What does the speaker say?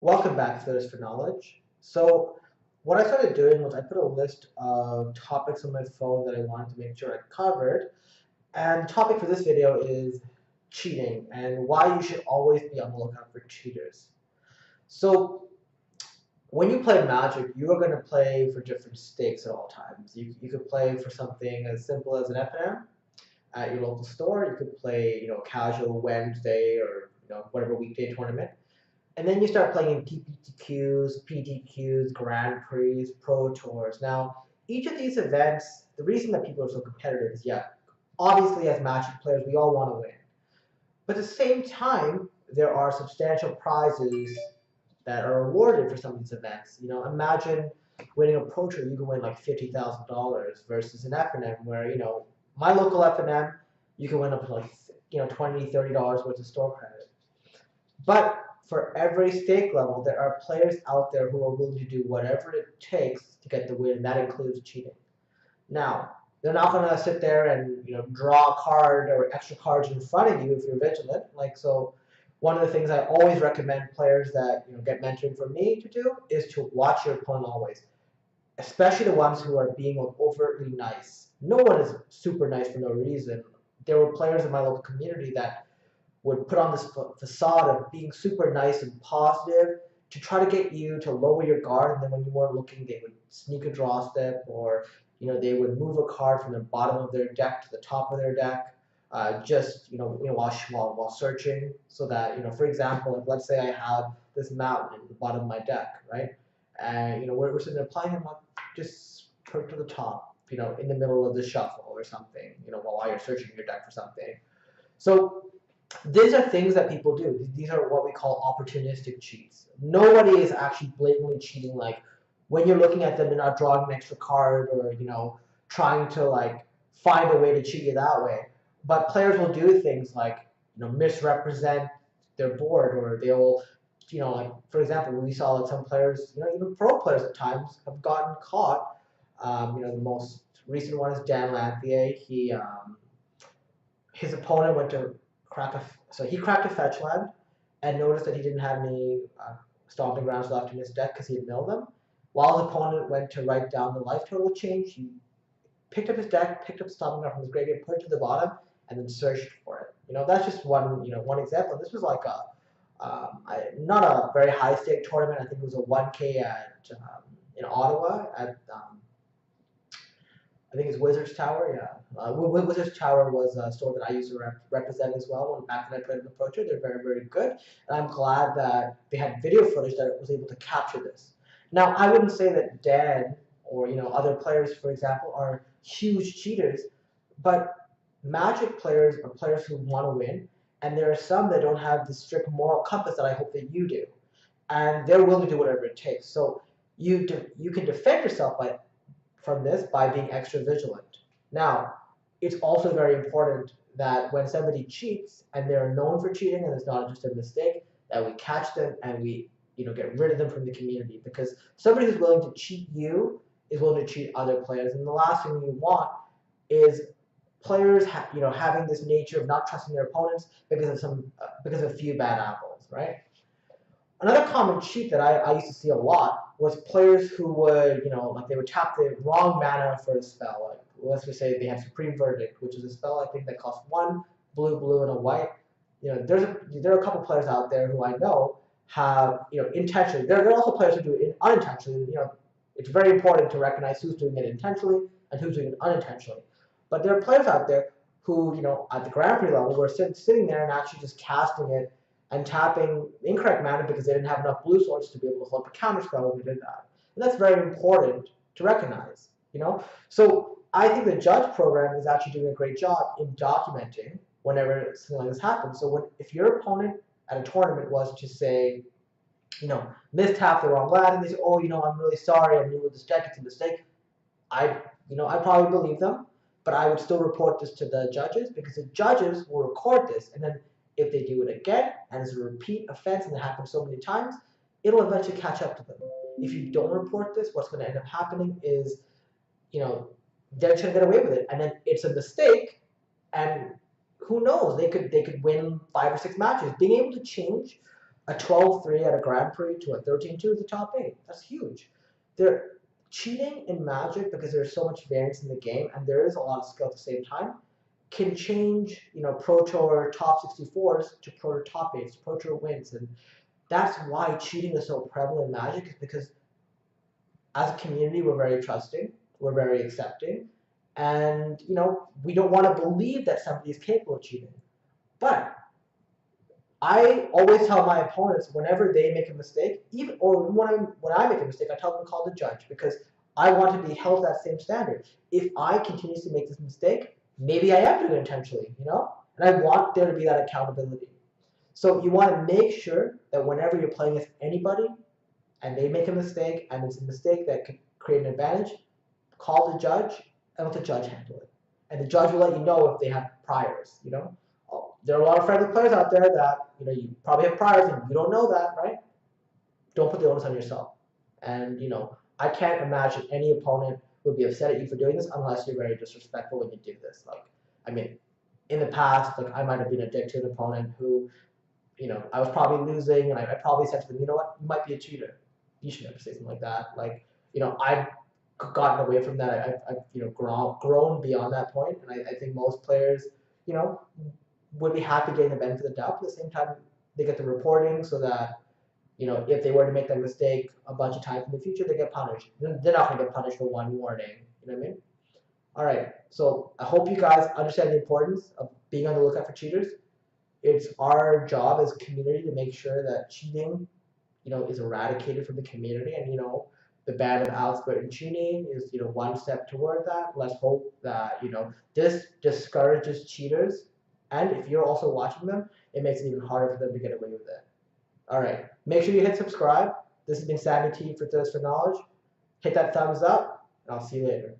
Welcome back to Thirst for Knowledge. So, what I started doing was I put a list of topics on my phone that I wanted to make sure I covered. And the topic for this video is cheating and why you should always be on the lookout for cheaters. So, when you play Magic, you are going to play for different stakes at all times. You could play for something as simple as an FNM at your local store. You could play, casual Wednesday or whatever weekday tournament. And then you start playing in PPTQs, PTQs, Grand Prix, Pro Tours. Now, each of these events, the reason that people are so competitive is, yeah, obviously as Magic players, we all want to win. But at the same time, there are substantial prizes that are awarded for some of these events. Imagine winning a Pro Tour, you can win like $50,000 versus an FNM where, my local FNM, you can win up to like, $20, $30 worth of store credit. But for every stake level, there are players out there who are willing to do whatever it takes to get the win, and that includes cheating. Now, they're not going to sit there and draw a card or extra cards in front of you if you're vigilant. So, one of the things I always recommend players that get mentoring from me to do is to watch your opponent always, especially the ones who are being overtly nice. No one is super nice for no reason. There were players in my local community that would put on this facade of being super nice and positive to try to get you to lower your guard, and then when you weren't looking, they would sneak a draw step, or they would move a card from the bottom of their deck to the top of their deck, just while searching, so that for example, if let's say I have this mountain in the bottom of my deck, right, and we're sitting there playing, I'm like, just put it to the top, in the middle of the shuffle or something, while you're searching your deck for something. So these are things that people do. These are what we call opportunistic cheats. Nobody is actually blatantly cheating. Like when you're looking at them, they're not drawing an extra card or trying to like find a way to cheat you that way. But players will do things like misrepresent their board, or they'll like for example, we saw that some players, even pro players at times, have gotten caught. The most recent one is Dan Lanthier. His opponent went to he cracked a fetch land and noticed that he didn't have any stomping grounds left in his deck because he had milled them. While his opponent went to write down the life total change, he picked up his deck, picked up stomping ground from his graveyard, put it to the bottom, and then searched for it. That's just one example. This was like not a very high stake tournament. I think it was a 1K at in Ottawa at I think it's Wizards Tower, yeah. Wizards Tower was a store that I used to represent as well when back when I played in the Pro Tour. They're very, very good, and I'm glad that they had video footage that was able to capture this. Now, I wouldn't say that Dan or other players, for example, are huge cheaters, but Magic players are players who want to win, and there are some that don't have the strict moral compass that I hope that you do, and they're willing to do whatever it takes. So you can defend yourself from this by being extra vigilant. Now, it's also very important that when somebody cheats and they're known for cheating and it's not just a mistake, that we catch them and we get rid of them from the community, because somebody who's willing to cheat you is willing to cheat other players, and the last thing you want is players having this nature of not trusting their opponents because of a few bad apples, right? Another common cheat that I used to see a lot was players who would, like they would tap the wrong mana for a spell. Like let's just say they have Supreme Verdict, which is a spell I think that costs one blue, and a white. There are a couple players out there who I know have, intentionally. There are also players who do it unintentionally. It's very important to recognize who's doing it intentionally and who's doing it unintentionally. But there are players out there who, at the Grand Prix level, were sitting there and actually just casting it and tapping incorrect mana because they didn't have enough blue swords to be able to flip a counter spell when they did that. And that's very important to recognize, So I think the judge program is actually doing a great job in documenting whenever something like this happens. So if your opponent at a tournament was to say, mistap the wrong land, and they say, oh, I'm really sorry, I'm new with this deck, it's a mistake, I probably believe them, but I would still report this to the judges, because the judges will record this, and then if they do it again, and it's a repeat offense and it happens so many times, it'll eventually catch up to them. If you don't report this, what's going to end up happening is, they're going to get away with it, and then it's a mistake, and who knows? They could win 5 or 6 matches. Being able to change A 12-3 at a Grand Prix to a 13-2 at the top 8. That's huge. They're cheating in Magic because there's so much variance in the game and there is a lot of skill at the same time. Can change, Pro Tour top 64s to Pro Tour top 8s, Pro Tour wins, and that's why cheating is so prevalent in Magic. Is because as a community we're very trusting, we're very accepting, and we don't want to believe that somebody is capable of cheating. But I always tell my opponents whenever they make a mistake, even or when I make a mistake, I tell them to call the judge because I want to be held to that same standard. If I continuously make this mistake, maybe I am doing it intentionally, and I want there to be that accountability. So you want to make sure that whenever you're playing with anybody and they make a mistake and it's a mistake that could create an advantage, call the judge and let the judge handle it. And the judge will let you know if they have priors, There are a lot of friendly players out there that, you probably have priors and you don't know that, right? Don't put the onus on yourself. And, I can't imagine any opponent would be upset at you for doing this unless you're very disrespectful when you do this. In the past, I might have been a dick to an opponent who, I was probably losing and I probably said to them, you know what, you might be a cheater. You should never say something like that. I've gotten away from that. I've grown beyond that point, and I think most players, you know, would be happy getting the benefit of the doubt. At the same time, they get the reporting so that if they were to make that mistake a bunch of times in the future, they get punished. They're not going to get punished for one warning. You know what I mean? All right. So I hope you guys understand the importance of being on the lookout for cheaters. It's our job as a community to make sure that cheating, is eradicated from the community, and the ban of Alex Bertoncini is one step toward that. Let's hope that this discourages cheaters, and if you're also watching them, it makes it even harder for them to get away with it. All right, make sure you hit subscribe. This has been Sammy T for Thirst for Knowledge. Hit that thumbs up, and I'll see you later.